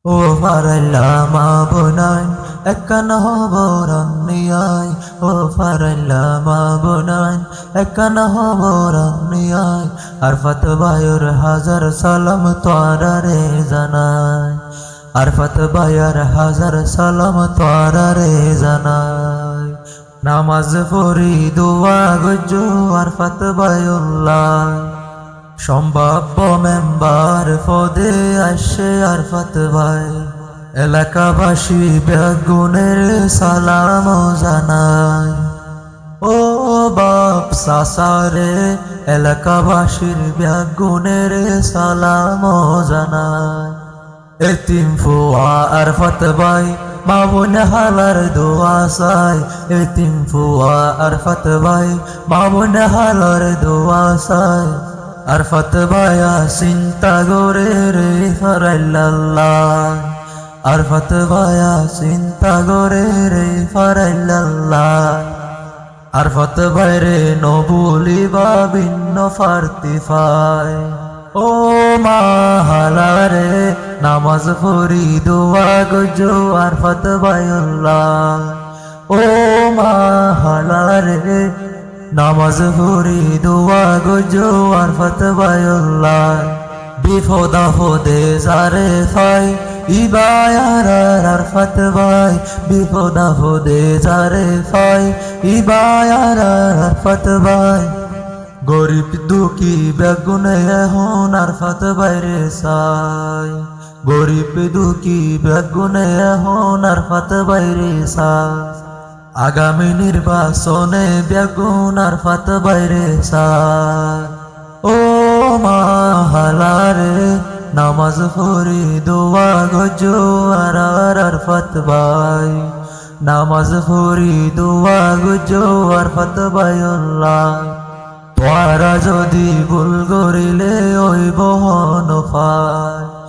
ও ফারাল্লা মা বোনাই একান হবরনিয়াই ও ফারাল্লা মা বোনাই একান হবরনিয়াই আরফাত বায়ুর হাজার সালাম তোয়ারে জানাই আরফাত বায়ার হাজার সালাম তোয়ারে জানাই নামাজ পড়ি দোয়া গজু আরফাত বায়ুল্লাহ সম্ভাব্য মেম্বার পদে আসে আরফাত ভাই এলাকাবাসী বেগুনের সালাম জানায় ও বাপ সাসারে এলাকাবাসীর বেগুনের সালাম জানায় এতিম ফুয়া আরফাত ভাই মামুন হালার দোয়া চাই এতিম ফুয়া আরফাত ভাই মামুন হালার দোয়া চাই আরফাত ভাইয়া চিন্তা করে রে ফারাইল্লাহ আরফাত ভাইয়া চিন্তা করে রে ফারাইল্লাহ আরফাত ভাইরে নবুলিবা ভিন্ন ফার্তি ফায় ও মা হালারে নামাজ পড়ি দোয়া গজো আরফাত ভাইল্লাহ ও মা হালারে নামাজ পড়ি দোয়া গজো আরফাত ভাইল্লাহ বিপদ আপদে যারে ফাই ইবায়ার আরফাত ভাই বিপদ আপদে যারে ফাই ইবায়ার আরফাত ভাই গরিব দুঃখী বেগুনে এখন আরফাত ভাইরে চাই গরিব দুঃখী বেগুনে এখন আরফাত ভাইরে চাই আগামী নির্বাচনে বেগুন আরফাত ভাইরে চাই ও মা হালারে নামাজ পড়ি দোয়া গজো আর আরফাত ভাই নামাজ পড়ি দোয়া গজো আরফাত ভাইল্লাহ তোরা যদি ভুল করিলে ওই বহন পায়